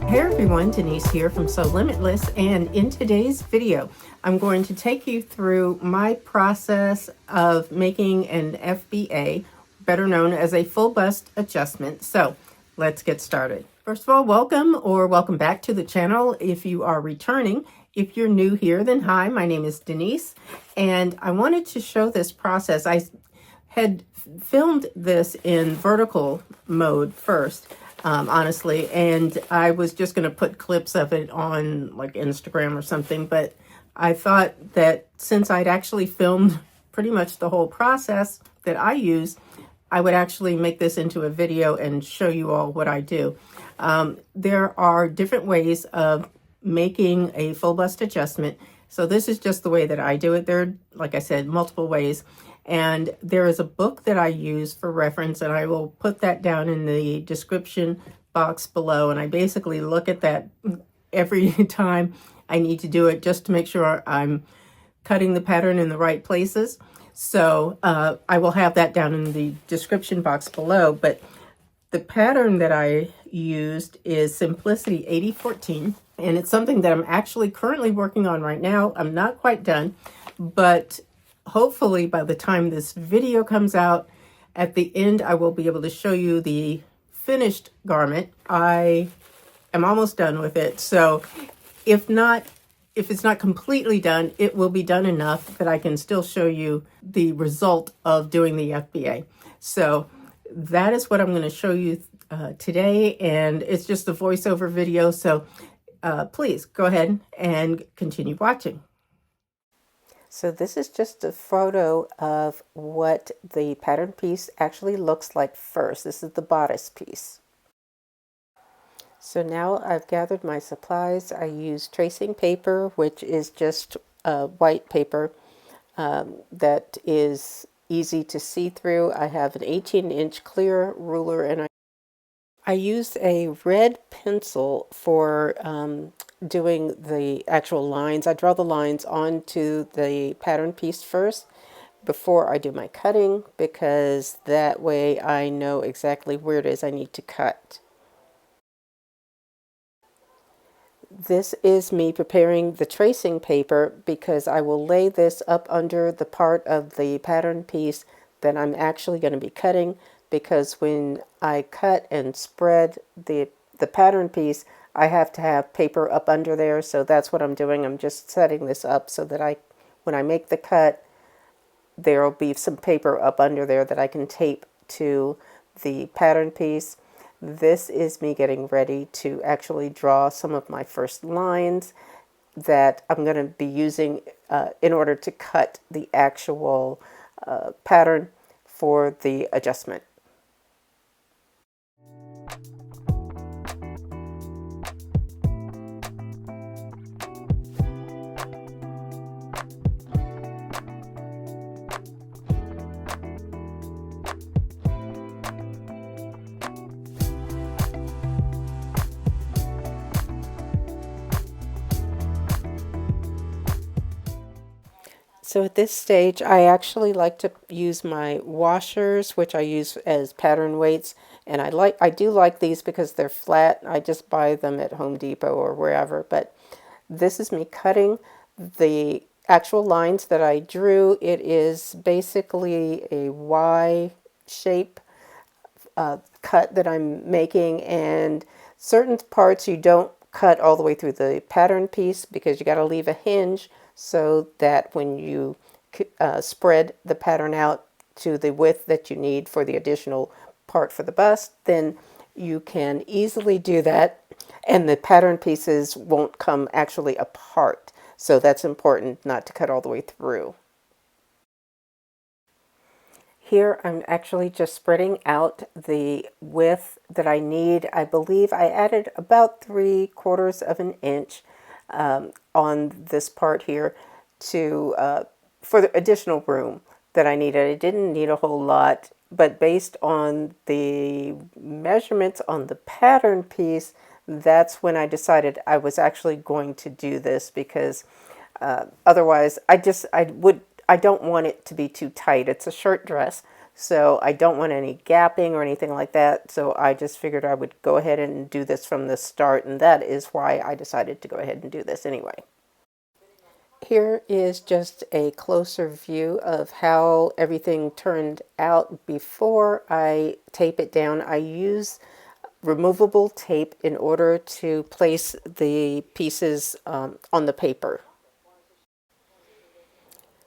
Hey everyone, Denise here from Sewlimitless, and in today's video I'm going to take you through my process of making an FBA, better known as a full bust adjustment. So let's get started. First of all, welcome back to the channel if you are returning. If you're new here, then hi, my name is Denise, and I wanted to show this process. I had filmed this in vertical mode first, honestly, and I was just going to put clips of it on like Instagram or something, but I thought that since I'd actually filmed pretty much the whole process that I use, I would actually make this into a video and show you all what I do. There are different ways of making a full bust adjustment. So this is just the way that I do it. There are, like I said, multiple ways. And there is a book that I use for reference, and I will put that down in the description box below. And I basically look at that every time I need to do it just to make sure I'm cutting the pattern in the right places. So I will have that down in the description box below. But the pattern that I used is Simplicity 8014, and it's something that I'm actually currently working on right now. I'm not quite done, but hopefully by the time this video comes out, at the end, I will be able to show you the finished garment. I am almost done with it. So if it's not completely done, it will be done enough that I can still show you the result of doing the FBA. So that is what I'm going to show you today. And it's just a voiceover video. So please go ahead and continue watching. So this is just a photo of what the pattern piece actually looks like first. This is the bodice piece. So now I've gathered my supplies. I use tracing paper, which is just white paper that is easy to see through. I have an 18-inch clear ruler, and I use a red pencil for doing the actual lines. I draw the lines onto the pattern piece first before I do my cutting, because that way I know exactly where it is I need to cut. This is me preparing the tracing paper because I will lay this up under the part of the pattern piece that I'm actually going to be cutting, because when I cut and spread the pattern piece, I have to have paper up under there. So that's what I'm doing. I'm just setting this up so that when I make the cut, there will be some paper up under there that I can tape to the pattern piece. This is me getting ready to actually draw some of my first lines that I'm going to be using in order to cut the actual pattern for the adjustment. So at this stage, I actually like to use my washers, which I use as pattern weights. And I do like these because they're flat. I just buy them at Home Depot or wherever. But this is me cutting the actual lines that I drew. It is basically a Y shape cut that I'm making. And certain parts you don't cut all the way through the pattern piece because you got to leave a hinge, so that when you spread the pattern out to the width that you need for the additional part for the bust, then you can easily do that and the pattern pieces won't come actually apart. So that's important, not to cut all the way through. Here I'm actually just spreading out the width that I need. I believe I added about 3/4 of an inch on this part here for the additional room that I needed. I didn't need a whole lot, but based on the measurements on the pattern piece, that's when I decided I was actually going to do this, because otherwise I don't want it to be too tight. It's a short dress, So I don't want any gapping or anything like that. So I just figured I would go ahead and do this from the start. And that is why I decided to go ahead and do this anyway. Here is just a closer view of how everything turned out before I tape it down. I use removable tape in order to place the pieces on the paper.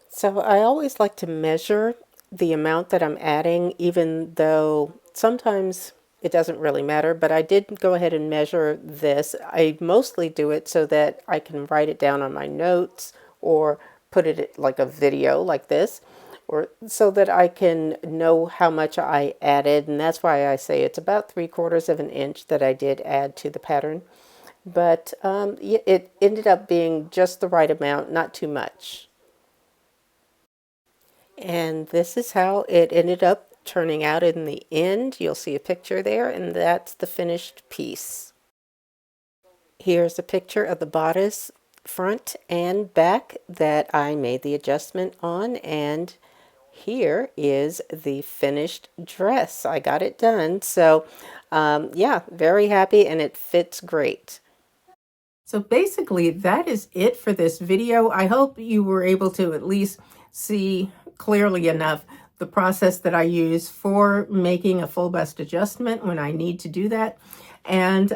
So I always like to measure the amount that I'm adding, even though sometimes it doesn't really matter, but I did go ahead and measure this. I mostly do it so that I can write it down on my notes or put it like a video like this, or so that I can know how much I added. And that's why I say it's about 3/4 of an inch that I did add to the pattern. But it ended up being just the right amount, not too much. And this is how it ended up turning out in the end. You'll see a picture there, and that's the finished piece. Here's a picture of the bodice front and back that I made the adjustment on, and here is the finished dress. I got it done. So yeah, very happy, and it fits great. So basically that is it for this video. I hope you were able to at least see clearly enough the process that I use for making a full bust adjustment when I need to do that. And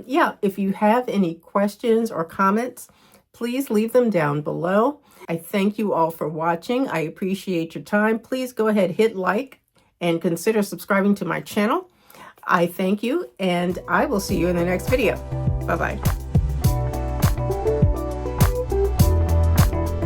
yeah, if you have any questions or comments, please leave them down below. I thank you all for watching. I appreciate your time. Please go ahead, hit like, and consider subscribing to my channel. I thank you, and I will see you in the next video. Bye-bye.